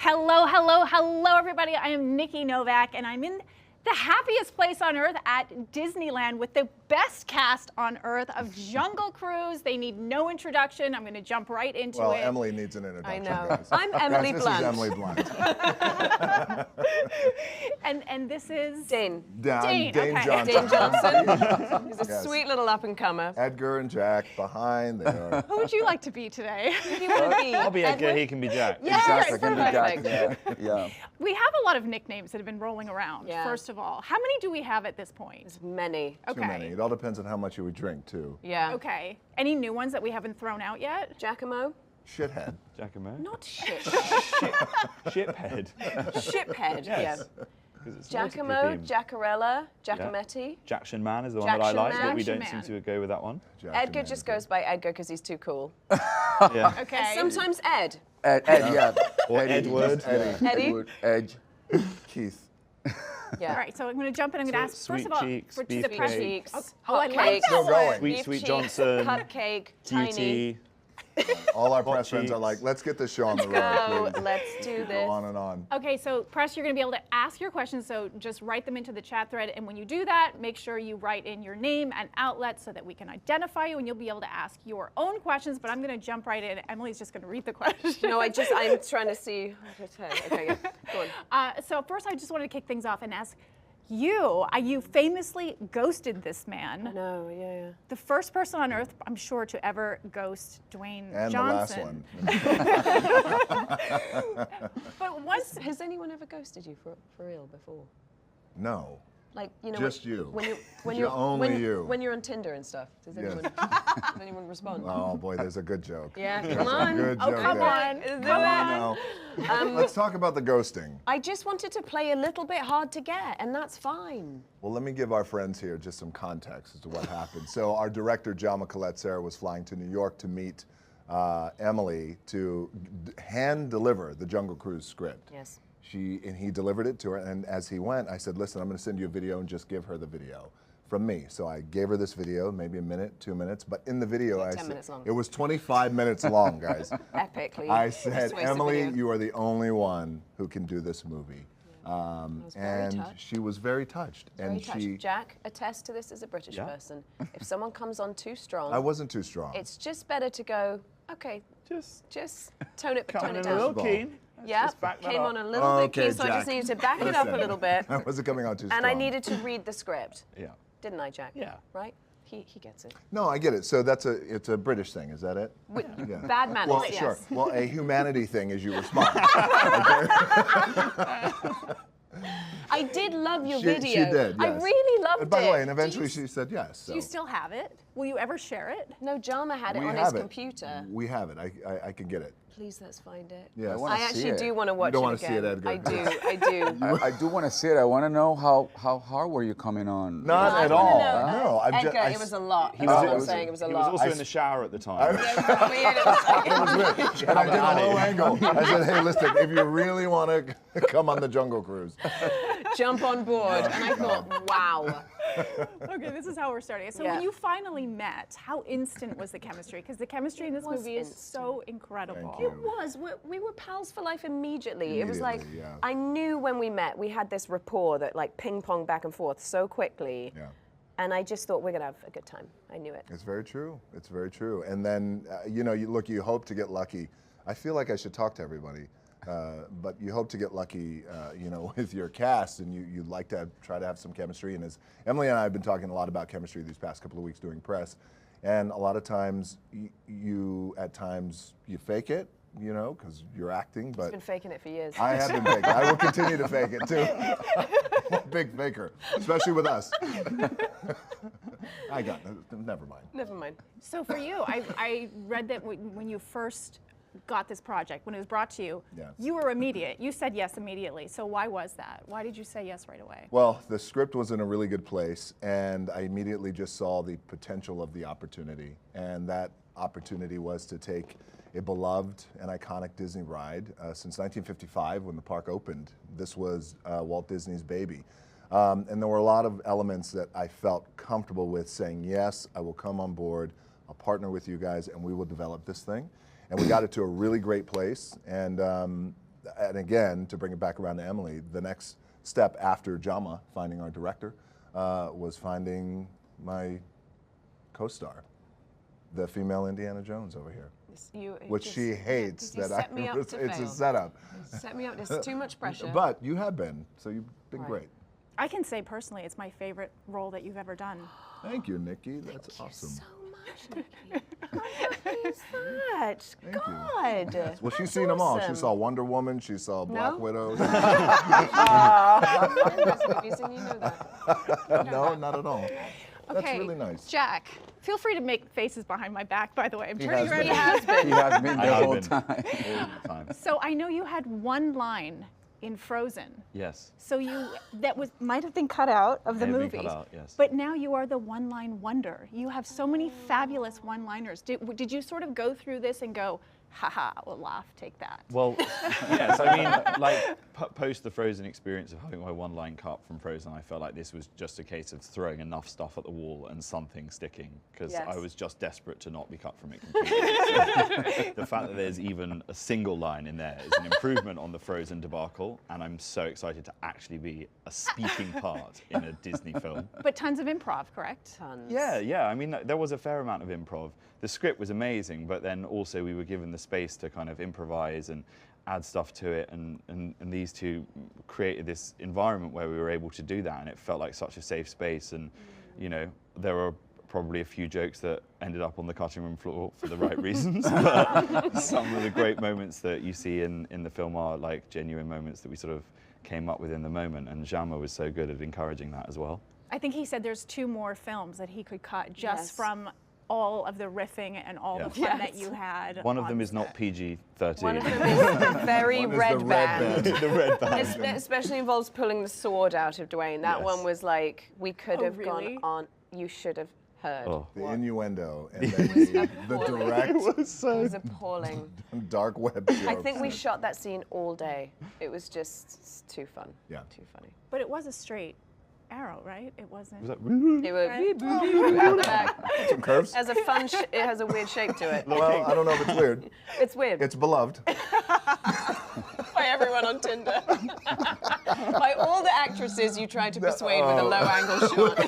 Hello, hello, hello, everybody. I am Nikki Novak, and I'm in the happiest place on earth at Disneyland with the best cast on earth of Jungle Cruise. They need no introduction. I'm going to jump right into it. Well, Emily needs an introduction. I know. Guys. I'm Emily This Blunt. is Emily Blunt. and this is Dane. Dane okay. Johnson. Dane Johnson. He's a Yes. sweet little up-and-comer. Edgar and Jack behind. They are. Who would you like to be today? Who do you want to be? I'll be Edgar, he can be Jack. Yes, Exactly, can be perfect. Jack. Yeah. We have a lot of nicknames that have been rolling around, Yeah. first of all. How many do we have at this point? Many. Okay. Too many. It all depends on how much you would drink, too. Yeah. Okay. Any new ones that we haven't thrown out yet? Giacomo? Shithead. Giacomo. Not shit. Shiphead. Shiphead. Yes. Yeah. 'Cause it's Giacomo, nautical themed. Jacarella, Giacometti. Jackson Man is the one that I Jackson like, Man. but we don't Jackson seem Man. to go with that one. Jack Edgar and just Edgar. goes by Edgar because he's too cool. Yeah. Okay. And sometimes Ed. Ed, yeah. Or Eddie, Edward. just Eddie. Eddie? Edward, Edge. Keith. Yeah. All right, so I'm going to jump in. I'm going to ask, Sweet first of all, cheeks, for beef the Sweet press. cake. cheeks. Oh, I hot like cakes. that Still going. Sweet, Beef sweet cheeks, Johnson. Cupcake. Tiny. Cutie. All our Hot press friends are cheeks. like, let's get this show on the Go. road, please. Let's do Go this. on and on. Okay, so press, you're going to be able to ask your questions, so just write them into the chat thread, and when you do that, make sure you write in your name and outlet so that we can identify you, and you'll be able to ask your own questions, but I'm going to jump right in. Emily's just going to read the question. No, I'm trying to see. Okay, yeah. Go on. So first, I just wanted to kick things off and ask you famously ghosted this man. No, yeah. The first person on earth, I'm sure, to ever ghost Dwayne And Johnson. the last one. But once, Has anyone ever ghosted you for real before? No. Like, you know, Just you. when You're only when, you. when you're on Tinder and stuff, does Yes. anyone respond? Oh, boy, there's a good joke. Yeah, There's come a on. good Oh, joke come there. on. Do Come it. on. No. Let's talk about the ghosting. I just wanted to play a little bit hard to get, and that's fine. Well, let me give our friends here just some context as to what happened. So our director, Jalma Colette Sarah, was flying to New York to meet Emily to hand deliver the Jungle Cruise script. Yes. And he delivered it to her, and as he went, I said, listen, I'm going to send you a video and just give her the video from me. So I gave her this video, maybe a minute, 2 minutes, but in the video, Like I 10 said, minutes long. it was 25 minutes long, guys. Epically. I Just said, wasted Emily, video. you are the only one who can do this movie. was very And touched. she was very touched. Very And touched. she, Jack, attest to this as a British Yeah. person. If someone comes on too strong, I wasn't too strong. it's just better to go, okay, Just just tone it coming in down. a little Well, keen. Let's Yeah, just back that came up. on a little bit Okay, keen, so I just Jack. needed to back it up a Listen, little bit. I wasn't coming on too strong. And I needed to read the script. Yeah. Didn't I, Jack? Yeah. Right? He gets it. No, I get it. So it's a British thing, is that it? Yeah. Bad manners, Well, yes. sure. Well, a humanity thing is you respond. I did love your She video. did, I yes. really loved And by it. the way, and eventually she said yes. So. do you still have it? Will you ever share it? No, Jalma had it We on his have it. computer. We have it. I can get it. Please, let's find it. Yes. wanna I see actually it. do want to watch don't it wanna see again. it, Edgar. I do. I do. I do want to see it. I want to know how hard were you coming on? Not I at wanna all. know, No, I'm Edgar, just. it was a lot. He That's was what I'm also- saying. It was a He lot. was also in the shower at the time. Yeah, it was weird. It was like- It was weird. And I did a low angle. I said, hey, listen, if you really want to come on the Jungle Cruise. jump on board. And I thought, wow. Okay, this is how we're starting. So Yeah. when you finally met, how instant was the chemistry? Because the chemistry in this was movie is instant. so incredible. Thank you. It was. We were pals for life immediately. It was like, Immediately, yeah. I knew when we met, we had this rapport that like ping pong back and forth so quickly. Yeah. And I just thought we're going to have a good time. I knew it. It's very true. It's very true. And then, you hope to get lucky. I feel like I should talk to everybody. But you hope to get lucky, with your cast, and you'd like to try to have some chemistry. And as Emily and I have been talking a lot about chemistry these past couple of weeks doing press, and a lot of times you fake it, because you're acting. But I've been faking it for years. I have been faking. I will continue to fake it too. I'm a big faker, especially with us. Never mind. Never mind. So for you, I read that when you first got this project, when it was brought to you, Yes. you were immediate. You said yes immediately. So why was that? Why did you say yes right away? Well, the script was in a really good place, and I immediately just saw the potential of the opportunity. And that opportunity was to take a beloved and iconic Disney ride since 1955 when the park opened. This was Walt Disney's baby. And there were a lot of elements that I felt comfortable with saying, yes, I will come on board, I'll partner with you guys, and we will develop this thing. And we got it to a really great place. And and again, to bring it back around to Emily, the next step after Jama, finding our director, was finding my co-star, the female Indiana Jones over here. Which she hates that set me up to it's fail. a setup. Set me up. There's too much pressure. But you have been, so you've been great. I can say personally, it's my favorite role that you've ever done. Thank you, Nikki. That's awesome. so much, Nikki. What is that? Thank you. God. Well, she's seen them all. She awesome. saw Wonder Woman. She saw Black No? Widow. Movies, and you know that. No, not at all. That's Okay, really nice. Jack, feel free to make faces behind my back, by the way. I'm turning around. He has been I the have whole been time. all the time. So I know you had one line in Frozen. Yes. So that might have been cut out of the May have movies. been cut out, yes. But now you are the one-line wonder. You have so many fabulous one-liners. Did you sort of go through this and go, haha, we'll laugh, take that? Well, yes, I mean, like, post the Frozen experience of having my one-line cut from Frozen, I felt like this was just a case of throwing enough stuff at the wall and something sticking, because I was just desperate to not be cut from it completely. So the fact that there's even a single line in there is an improvement on the Frozen debacle, and I'm so excited to actually be a speaking part in a Disney film. But tons of improv, correct? Tons. Yeah, I mean, there was a fair amount of improv. The script was amazing, but then also we were given the space to kind of improvise and add stuff to it, and these two created this environment where we were able to do that, and it felt like such a safe space. And you know, there were probably a few jokes that ended up on the cutting room floor for the right reasons, but some of the great moments that you see in the film are like genuine moments that we sort of came up with in the moment, and Jama was so good at encouraging that as well. I think he said there's 2 more films that he could cut just from all of the riffing and all the fun that you had. One of them is not PG-13. One of them is very One is red the red band. band. The red band. Especially involves pulling the sword out of Dwayne. That Yes. one was like, we could have really? gone on. You should have heard. Oh. The innuendo and then the direct It was appalling. dark web jokes. I think we shot that scene all day. It was just too fun. Yeah. Too funny. But it was a straight arrow, right? It wasn't. Was that It was out the back. Some curves. It has a fun. It has a weird shape to it. Well, I don't know if it's weird. It's weird. It's beloved. By everyone on Tinder. By all the actresses you tried to persuade with a low-angle shot.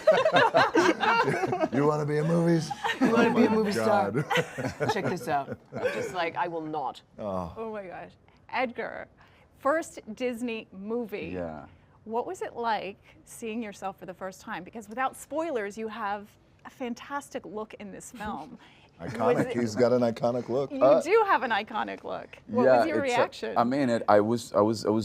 You want to be in movies? You want to be a movie God. star? Check this out. I'm just like, I will not. Oh my gosh. Edgar, first Disney movie. Yeah. What was it like seeing yourself for the first time? Because without spoilers, you have a fantastic look in this film. Iconic. He's got an iconic look. You do have an iconic look. What was your reaction? I mean, I was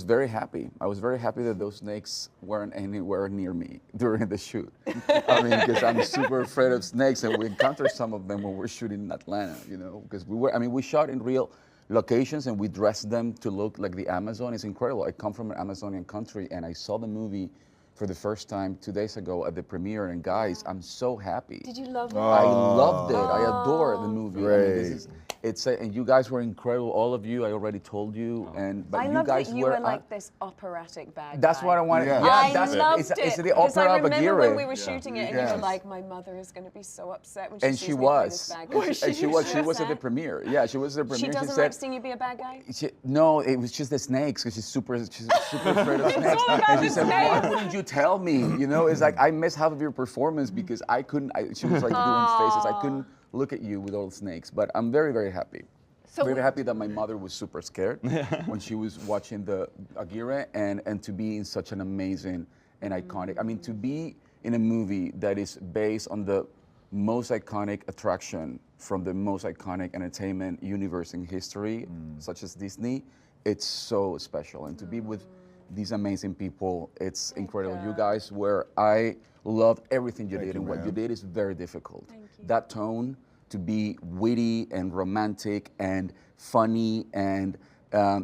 very happy. I was very happy that those snakes weren't anywhere near me during the shoot. I mean, because I'm super afraid of snakes, and we encountered some of them when we're shooting in Atlanta. You know, because we shot in real locations and we dressed them to look like the Amazon. It's incredible. I come from an Amazonian country, and I saw the movie for the first time 2 days ago at the premiere, and guys, I'm so happy. Did you love it? I loved it. I adore the movie. Great. And you guys were incredible. All of you, I already told you. But I you love guys that you were like this operatic bad That's guy. what I wanted. Yeah. I that's loved it's, it. It's the Because opera I of remember Aguirre. when we were shooting it, and you Yes. were like, "My mother is going to be so upset when she And sees she me play this was. bad guy." And she was at the premiere. Yeah, she was at the She premiere. doesn't said, like seeing you be a bad guy. no, it was just the snakes, because she's super afraid of snakes. all about And she the said, snakes. why wouldn't you tell me? You know, it's like, I missed half of your performance because I couldn't, she was like doing faces. I couldn't look at you with all the snakes. But I'm very, very happy. So- Very happy that my mother was super scared when she was watching the Aguirre, and to be in such an amazing and iconic, I mean, to be in a movie that is based on the most iconic attraction from the most iconic entertainment universe in history, such as Disney, it's so special. And to be with these amazing people, it's incredible. You guys I loved everything you did, you, and what man. you did is very difficult. That tone, to be witty and romantic and funny and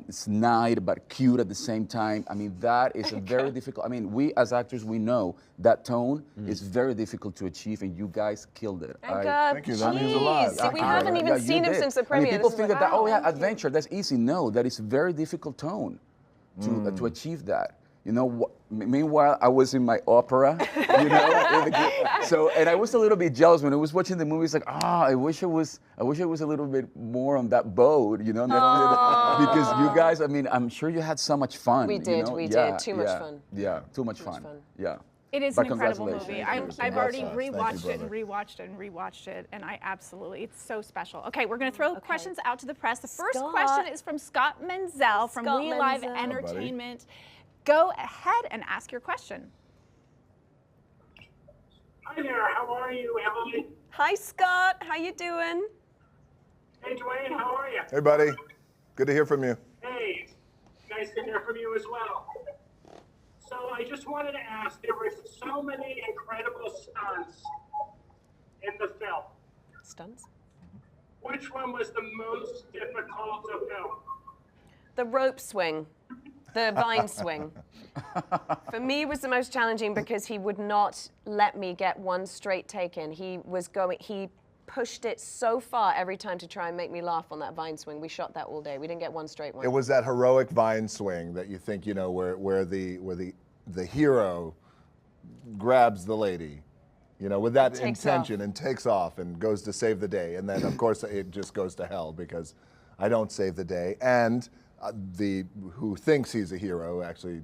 snide but cute at the same time. I mean, that is a very difficult. I mean, we as actors, we know that tone is very difficult to achieve, and you guys killed it. Thank you. That means a lot. Jeez, we haven't even you seen him did. since the I mean, premiere. people This think is that, like, oh yeah, thank you. adventure, that's easy. No, that is a very difficult tone to achieve that. You know, meanwhile, I was in my opera, you know. So, and I was a little bit jealous when I was watching the movie. It's like, I wish it was a little bit more on that boat, you know. Because you guys, I mean, I'm sure you had so much fun. We did, you know? we did. Too much fun. Yeah, too much fun. Yeah. It is But an incredible movie. congratulations. I've already Thank you, rewatched it brother. and rewatched it and rewatched it, and I absolutely, it's so special. Okay, we're going to throw questions out to the press. The first question is from Scott Menzel from Scott We Live Menzel. Entertainment. Go ahead and ask your question. Hi there, how are you, Emily? Hi, Scott. How you doing? Hey, Dwayne, how are you? Hey, buddy. Good to hear from you. Hey, nice to hear from you as well. So I just wanted to ask, there were so many incredible stunts in the film. Stunts. Which one was the most difficult to film? The rope swing, the vine swing. For me, was the most challenging because he would not let me get one straight take in. He pushed it so far every time to try and make me laugh on that vine swing. We shot that all day. We didn't get one straight one. It was that heroic vine swing that you think, you know, where the hero grabs the lady, you know, with that intention and takes off and goes to save the day. And then, of course, it just goes to hell because I don't save the day. And who thinks he's a hero actually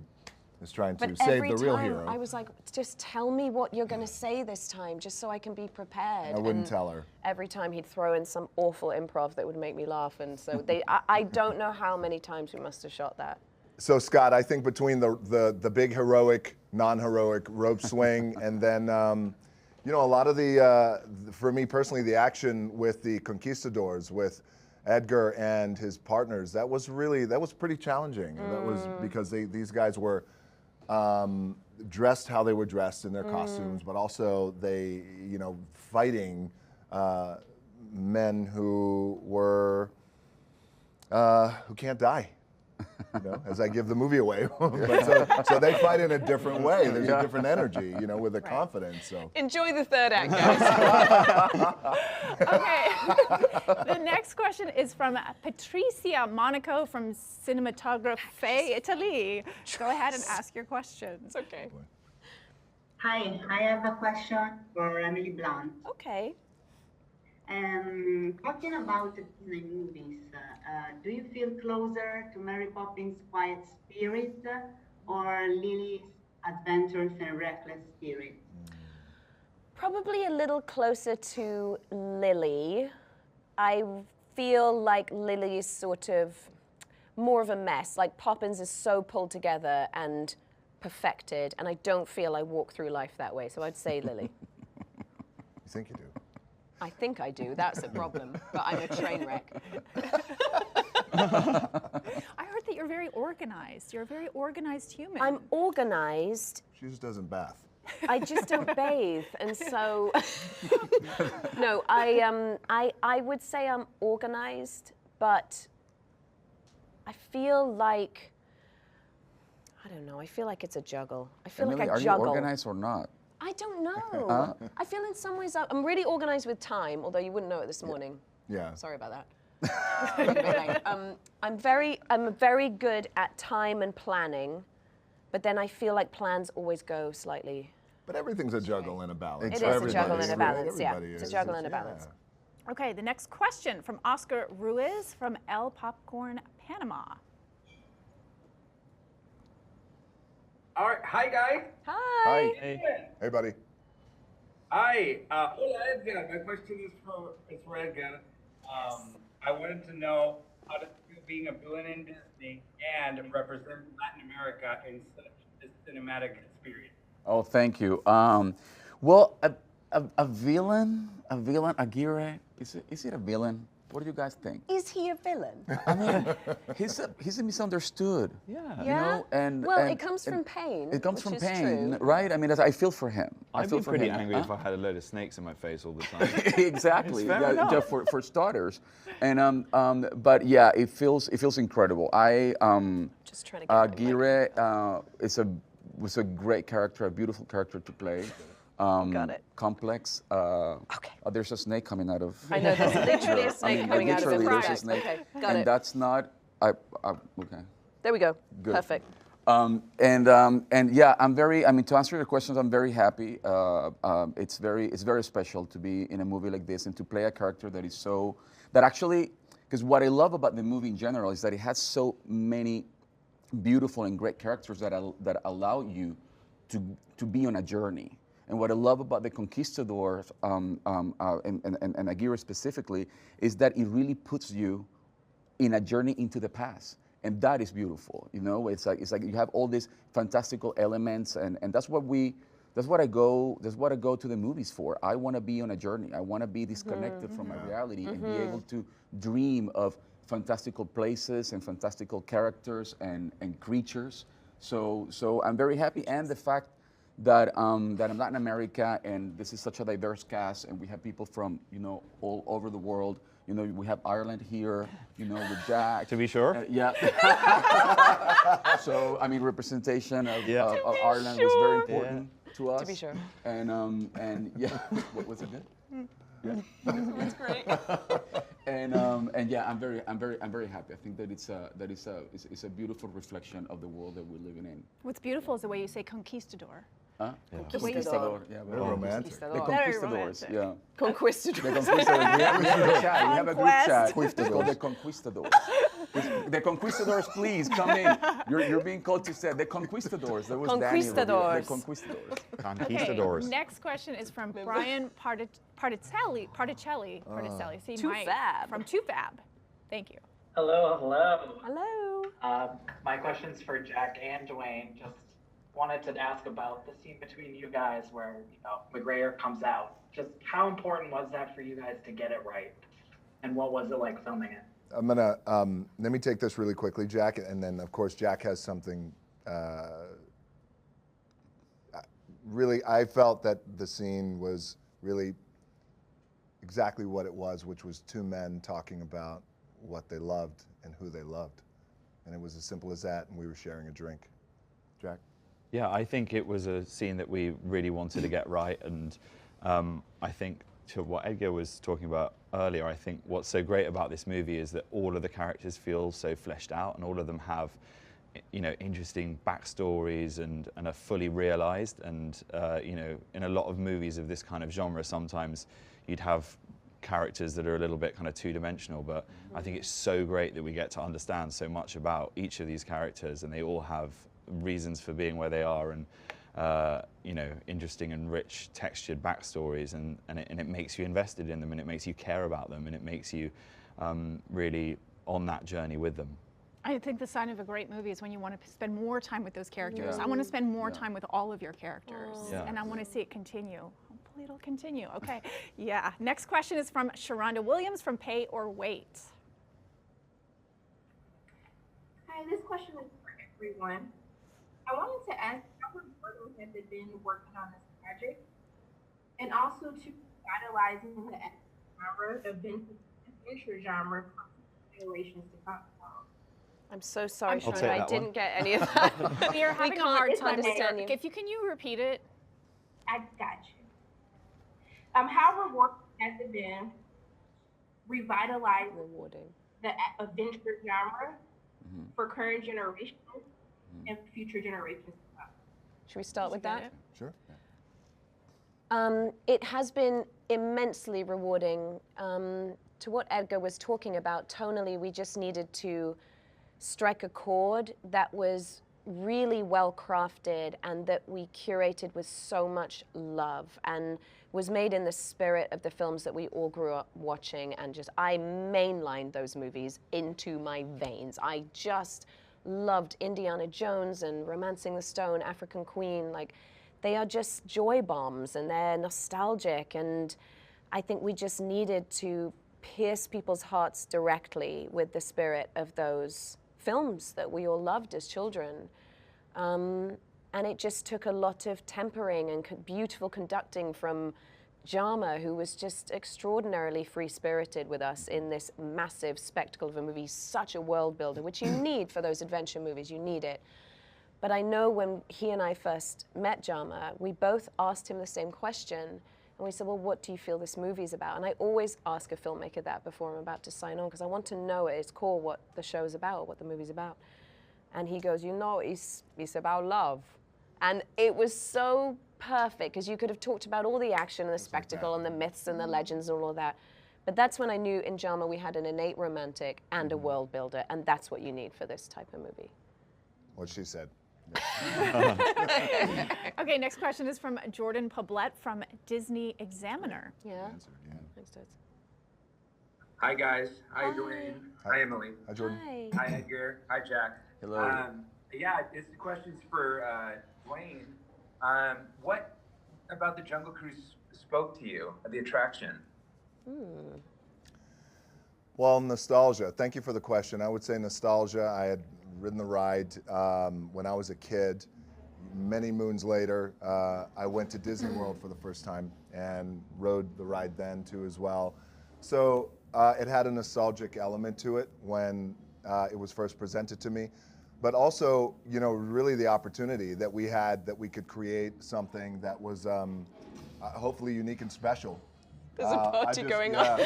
is trying to save the real hero. I was like, just tell me what you're going to say this time, just so I can be prepared. I wouldn't tell her. Every time he'd throw in some awful improv that would make me laugh. And so I don't know how many times we must have shot that. So Scott, I think between the big heroic, non-heroic rope swing, and then you know, a lot of for me personally, the action with the conquistadors, with Edgar and his partners, that was pretty challenging. And that was because these guys were dressed how they were dressed in their costumes, but also they, you know, fighting men who can't die. You know, as I give the movie away. But so they fight in a different way. There's a different energy, you know, with the confidence. So Enjoy the third act, guys. Okay. The next question is from Patricia Monaco from Cinematographe Italy. Go ahead and ask your questions. Okay. Hi, I have a question for Emily Blunt. Okay. Talking about the Disney movies, do you feel closer to Mary Poppins' quiet spirit or Lily's adventurous and reckless spirit? Probably a little closer to Lily. I feel like Lily is sort of more of a mess. Like Poppins is so pulled together and perfected, and I don't feel I walk through life that way. So I'd say Lily. you think you do? I think I do. That's a problem. But I'm a train wreck. I heard that you're very organized. You're a very organized human. I'm organized. She just doesn't bath. I just don't bathe, and so no. I would say I'm organized, but I feel like I don't know. I feel like it's a juggle. I feel Emily, like I are juggle. you organized or not? I don't know. I feel in some ways I'm really organized with time, although you wouldn't know it this morning. Yeah. Sorry about that. I'm very good at time and planning, but then I feel like plans always go slightly. But everything's a juggle and a balance. It is a juggle and a balance, yeah. Everybody It's a is. juggle and a balance. Okay, the next question from Oscar Ruiz from El Popcorn, Panama. All right, hi guys. Hi. Hey, buddy. Hi, hola Edgar. My question is for Edgar. I wanted to know how does it feel being a villain in Disney and represent Latin America in such a cinematic experience? Oh, thank you. Well, a villain, Aguirre, is it a villain? What do you guys think? Is he a villain? I mean, he's a misunderstood. Yeah. You know, and it comes from pain. It comes from which is pain, true. right? I mean, I feel for him. I'd feel be for pretty him. angry if I had a load of snakes in my face all the time. Exactly. It's fair Yeah, enough. just for starters, and but yeah, it feels incredible. Just trying to get Aguirre was a great character, a beautiful character to play. Got it. Complex. Okay. There's a snake coming out of. I know there's literally a snake coming out of his literally, there's a back. snake. Okay, got and it. that's not. Okay. There we go. Good. Perfect. And yeah, I'm very. I mean, to answer your questions, I'm very happy. It's very special to be in a movie like this and to play a character that is so that actually. Because what I love about the movie in general is that it has so many beautiful and great characters that allow you to be on a journey. And what I love about the Conquistadors and Aguirre specifically is that it really puts you in a journey into the past. And that is beautiful, you know. It's like you have all these fantastical elements, and that's what I go to the movies for. I want to be on a journey. I want to be disconnected from my reality and be able to dream of fantastical places and fantastical characters and creatures. So I'm very happy, and the fact that I'm Latin America and this is such a diverse cast, and we have people from all over the world. You know, we have Ireland here, with Jack. To be sure. Yeah. So, I mean, representation of Ireland was very important to us. To be sure. And yeah, what was it good? Yeah. That's great. And yeah, I'm very happy. I think that it's a beautiful reflection of the world that we're living in. What's beautiful is the way you say conquistador. Huh? The way you say Yeah, Very romantic. the Very conquistadors. romantic. Yeah. Conquistador. The conquistadors. We have a chat. We have a group chat. Conquest. It's called the conquistadors. The conquistadors, please come in. You're being called to say the conquistadors. That was Conquistadors. The conquistadors. Conquistadors. Next question is from Brian Particelli. See, Too Fab. From Too Fab. Thank you. Hello, hello. Hello. My question's for Jack and Dwayne. Just wanted to ask about the scene between you guys where, McGregor comes out. Just how important was that for you guys to get it right? And what was it like filming it? I'm gonna let me take this really quickly, Jack, and then of course Jack has something. Really, I felt that the scene was really exactly what it was, which was two men talking about what they loved and who they loved, and it was as simple as that. And we were sharing a drink. Jack. Yeah, I think it was a scene that we really wanted to get right, and I think to what Edgar was talking about earlier, I think what's so great about this movie is that all of the characters feel so fleshed out, and all of them have, interesting backstories and are fully realized. And in a lot of movies of this kind of genre, sometimes you'd have characters that are a little bit kind of two-dimensional, but I think it's so great that we get to understand so much about each of these characters, and they all have reasons for being where they are, and interesting and rich textured backstories, and it makes you invested in them, and it makes you care about them, and it makes you really on that journey with them. I think the sign of a great movie is when you want to spend more time with those characters. I want to spend more time with all of your characters, and I want to see it continue. Hopefully it'll continue. Okay, yeah. Next question is from Sharonda Williams from Pay or Wait. Hi, this question is for everyone. I wanted to ask how important has it been working on this project, and also to vitalizing the genre, adventure genre for generations to come. I'm so sorry, I'll Sharon. take I that didn't one. get any of that. We are having a hard time understand you. Can you repeat it? I got you. How rewarding has it been revitalizing the adventure genre for current generations and future generations to come? Should we start with that? Sure. It has been immensely rewarding. To what Edgar was talking about, tonally, we just needed to strike a chord that was really well crafted and that we curated with so much love and was made in the spirit of the films that we all grew up watching. And I mainlined those movies into my veins. I just loved Indiana Jones and Romancing the Stone, African Queen. Like, they are just joy bombs, and they're nostalgic, and I think we just needed to pierce people's hearts directly with the spirit of those films that we all loved as children. And it just took a lot of tempering and beautiful conducting from Jama, who was just extraordinarily free-spirited with us in this massive spectacle of a movie, such a world builder, which you need for those adventure movies, you need it. But I know when he and I first met Jama, we both asked him the same question, and we said, well, what do you feel this movie's about? And I always ask a filmmaker that before I'm about to sign on, because I want to know at its core what the show's about, what the movie's about. And he goes, you know, it's about love. And it was so perfect, because you could have talked about all the action and the spectacle and the myths and the legends and all of that. But that's when I knew in Jalma we had an innate romantic and a world builder, and that's what you need for this type of movie. What she said. Okay, next question is from Jordan Poblette from Disney Examiner. Yeah. Answered, yeah. Thanks, Toads. Hi guys. Hi Dwayne. Hi Emily. Hi, Jordan. Hi. Hi Edgar. Hi Jack. Hello. Yeah, this question's for Dwayne. What about the Jungle Cruise spoke to you, the attraction? Well, nostalgia. Thank you for the question. I would say nostalgia. I had ridden the ride when I was a kid. Many moons later, I went to Disney World for the first time and rode the ride then too as well. So it had a nostalgic element to it when it was first presented to me. But also, you know, really the opportunity that we had that we could create something that was hopefully unique and special. There's a party going on.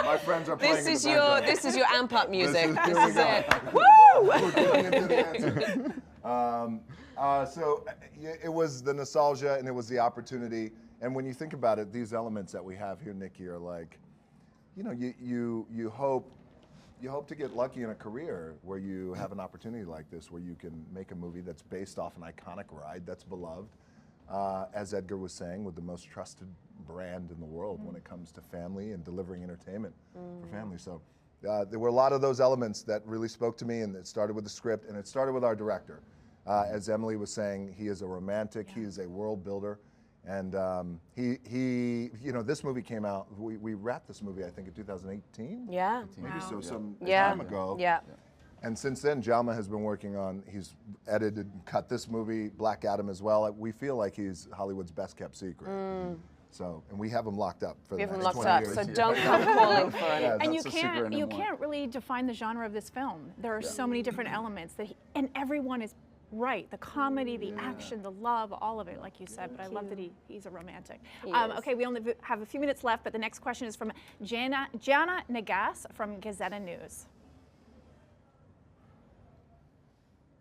My friends are playing. This is your amp up music. This is it. We're getting into the answer. So it was the nostalgia and it was the opportunity. And when you think about it, these elements that we have here, Nikki, are like, you know, you hope to get lucky in a career where you have an opportunity like this, where you can make a movie that's based off an iconic ride that's beloved, as Edgar was saying, with the most trusted brand in the world when it comes to family and delivering entertainment for families. So there were a lot of those elements that really spoke to me, and it started with the script, and it started with our director. As Emily was saying, he is a romantic, he is a world builder, and he, you know, this movie came out, we wrapped this movie, I think, in 2018? Yeah. Maybe so, some Yeah. time ago. Yeah. And since then, Jalma has been working on, he's edited and cut this movie, Black Adam as well. We feel like he's Hollywood's best kept secret. So, and we have him locked up for We have the him next locked 20 up, years. so don't come calling for it. Yeah, And you That's a secret can't anymore. really define the genre of this film. There are so many different elements that and everyone is right. The comedy, the action, the love, all of it, like you said. But I love that he's a romantic. He is. Okay, we only have a few minutes left, but the next question is from Jana Nagas from Gazeta News.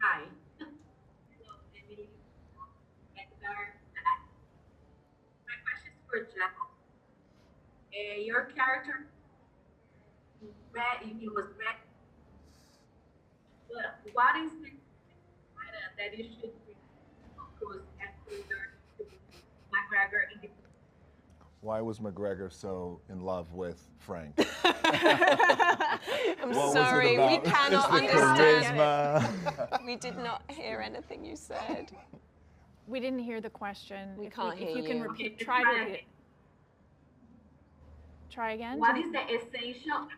Hi. Hello, Emily. Edgar. My question is for Jack. Your character, he was red. What is the that you should bring close and closer to McGregor in the Why was McGregor so in love with Frank? I'm was it sorry, we about? cannot Just the understand. Charisma. We did not hear anything you said. We didn't hear the question. We If can't if hear you can you. repeat, try to repeat it. Try again. What is the essential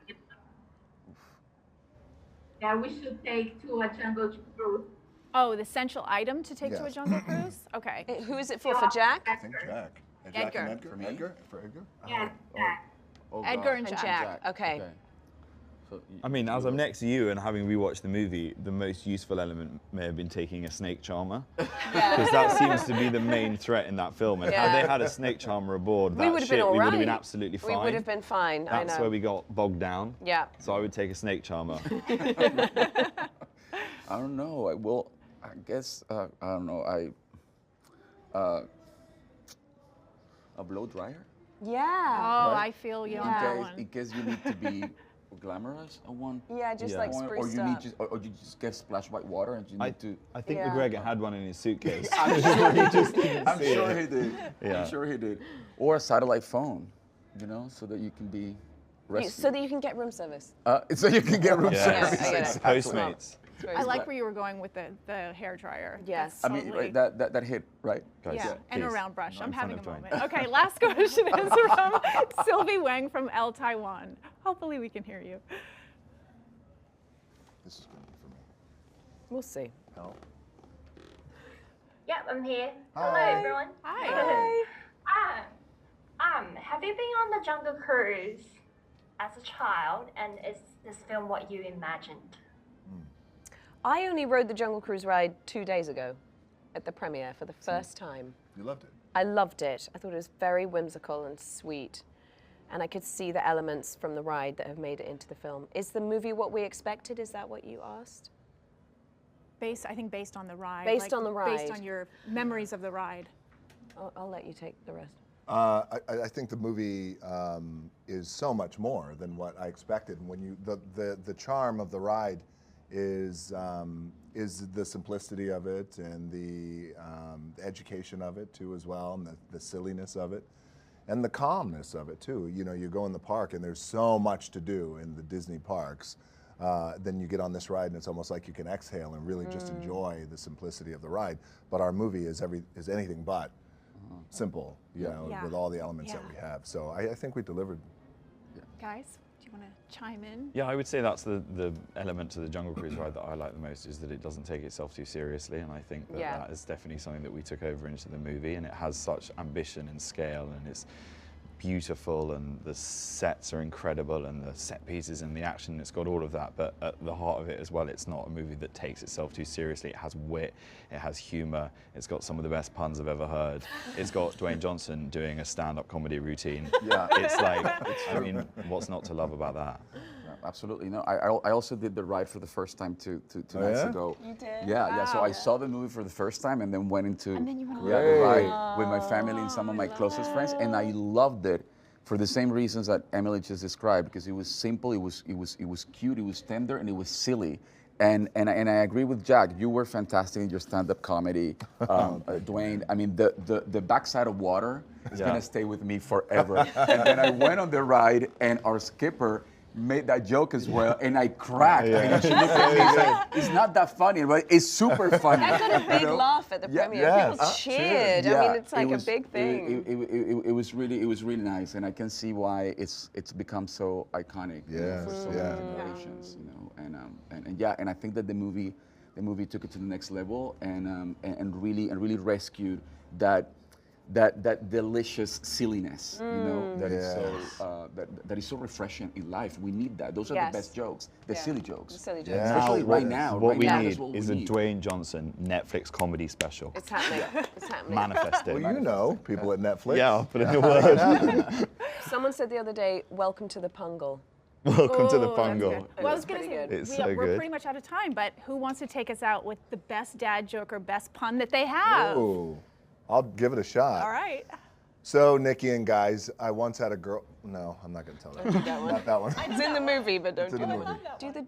that we should take to a jungle cruise? Oh, the essential item to take to a Yes. jungle cruise? Okay. Who is it for Jack? I think Jack. Edgar. And Edgar? Edgar? For Edgar? Yes, Jack. Oh, Edgar God. and And Jack. Jack. Okay. So I mean, as I'm next to you and having rewatched the movie, the most useful element may have been taking a snake charmer. Because that seems to be the main threat in that film. And had Yeah. they had a snake charmer aboard We that would have ship, been all we would have right. been absolutely fine. We would have been fine, That's I know. where we got bogged down. Yeah. So I would take a snake charmer. I don't know. I guess I don't know. A blow dryer. Yeah. Oh, Right? I feel you on Yeah. that one. In case you need to be glamorous at one Yeah, just Yeah. like point, or spruced you up. need or you just get splashed white water and you need to. I think Yeah. McGregor had one in his suitcase. I'm sure he just didn't I'm see sure it. he did. Yeah. I'm sure he did. Or a satellite phone, you know, so that you can be rescued. So that you can get room service. So you can get room Yeah. service. I get it. Exactly. Postmates. It's very I like smart. where you were going with the hair dryer. Yes. That's I mean, totally- right, that hit, right? Guys, yeah, and a please, round brush. not I'm in front having a of Dwayne. moment. Okay, last question is from Sylvie Wang from El Taiwan. Hopefully we can hear you. This is going to be for me. We'll see. Hal? Yep, I'm here. Hi. Hello, everyone. Hi. Have you been on the Jungle Cruise as a child, and is this film what you imagined? I only rode the Jungle Cruise ride 2 days ago at the premiere for the first time. You loved it. I loved it. I thought it was very whimsical and sweet. And I could see the elements from the ride that have made it into the film. Is the movie what we expected? Is that what you asked? I think based on the ride. Based on the ride. Based on your memories of the ride. I'll let you take the rest. I think the movie is so much more than what I expected. And when you the charm of the ride is the simplicity of it and the education of it too as well, and the silliness of it, and the calmness of it too. You know, you go in the park and there's so much to do in the Disney parks. Then you get on this ride and it's almost like you can exhale and really just enjoy the simplicity of the ride. But our movie is anything but simple, you know, with all the elements that we have. So I think we delivered. Guys, do you want to chime in? Yeah, I would say that's the element to the Jungle Cruise ride that I like the most, is that it doesn't take itself too seriously, and I think that that is definitely something that we took over into the movie, and it has such ambition and scale, and it's beautiful, and the sets are incredible, and the set pieces and the action, it's got all of that, but at the heart of it as well, it's not a movie that takes itself too seriously. It has wit, it has humor, it's got some of the best puns I've ever heard. It's got Dwayne Johnson doing a stand-up comedy routine. Yeah. It's like, I mean, what's not to love about that? Absolutely. No, I also did the ride for the first time two nights ago. You did? Yeah, So I saw the movie for the first time and then went into the ride with my family and some of my closest friends, and I loved it for the same reasons that Emily just described, because it was simple, it was cute, it was tender, and it was silly. And I agree with Jack. You were fantastic in your stand-up comedy, Dwayne. I mean, the backside of water is gonna stay with me forever. And then I went on the ride, and our skipper made that joke as well, and I cracked. And she looked at me and said, "It's not that funny, but it's super funny." I got a big laugh at the premiere. People cheered. I mean, it's like a big thing. It was really nice, and I can see why it's become so iconic for so many generations. You know, and I think that the movie took it to the next level, and really rescued that delicious silliness, you know, that is so that is so refreshing in life. We need that. Those are the best jokes, the silly jokes. The silly jokes. Especially right now. What we need what is a Dwayne Johnson Netflix comedy special. It's happening. It's happening. Manifest it. Well, you know, people at Netflix. Yeah, I'll put in a word. Someone said the other day, "Welcome to the Pungle." Welcome to the That's Pungle. good. Well, I was going to say, It's so we're good. pretty much out of time, but who wants to take us out with the best dad joke or best pun that they have? Ooh, I'll give it a shot. All right. So, Nikki and guys, I once had a girl. No, I'm not going to tell that. Not that one. It's in the movie, but don't It's do in the it. movie.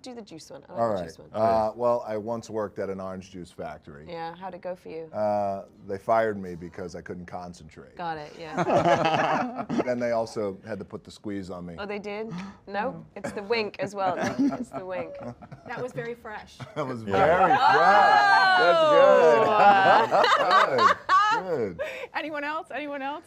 Do the juice one. I All like the right. juice one. Well, I once worked at an orange juice factory. Yeah, how'd it go for you? They fired me because I couldn't concentrate. Got it, yeah. Then they also had to put the squeeze on me. Oh, they did? No, it's the wink as well. It's the wink. That was very fresh. That was very fresh. That's good. Good. Anyone else? Anyone else?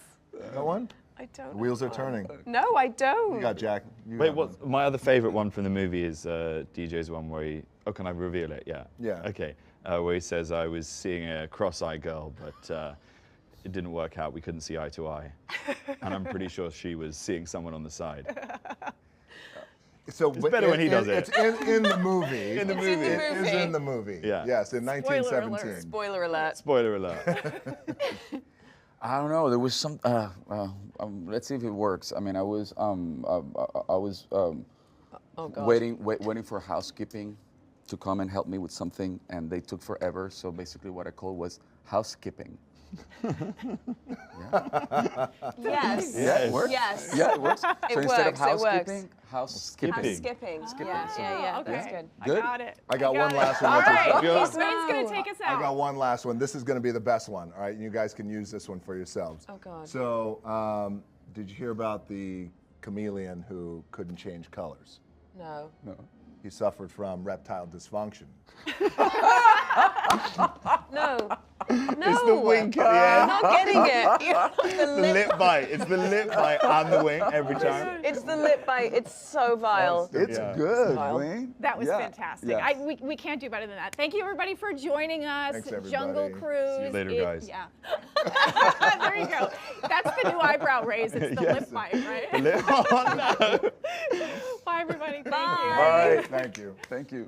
No one? I don't. Wheels are turning. No, I don't. You got Jack. You Wait, got what? My other favorite one from the movie is DJ's one where he. Oh, can I reveal it? Yeah. Yeah. Okay. Where he says, "I was seeing a cross-eyed girl, but it didn't work out. We couldn't see eye to eye, and I'm pretty sure she was seeing someone on the side." So it's better when he does it. It's in the movie. In the movie. It is in the movie. Yeah. Yes, in 1917. Spoiler alert. Spoiler alert. I don't know. There was some. Let's see if it works. I mean, I was waiting for housekeeping to come and help me with something, and they took forever. So basically, what I called was housekeeping. Yes. Yeah, it works. Yes. Yeah, it works. So instead of works, housekeeping, Skipping. Skipping. Skipping. Yeah. Okay. That's good. I got it. I got one it. last one. All which is- right. Yeah. Dwayne's going to take us out. I got one last one. This is going to be the best one. All right, you guys can use this one for yourselves. Oh, God. So, did you hear about the chameleon who couldn't change colors? No. He suffered from reptile dysfunction. No. It's the wink at the end. I'm not getting it. You're not The lip bite. It's the lip bite and the wink every time. It's the lip bite. It's so vile. It's Yeah. good, Vile. Wayne. That was Yeah. fantastic. Yeah. We can't do better than that. Thank you, everybody, for joining us. Thanks, everybody. Jungle Cruise. See you later, guys. Yeah. There you go. That's the new eyebrow raise. It's the lip bite, right? Oh, no. Bye, everybody. Thank you. Bye. Thank you. Thank you.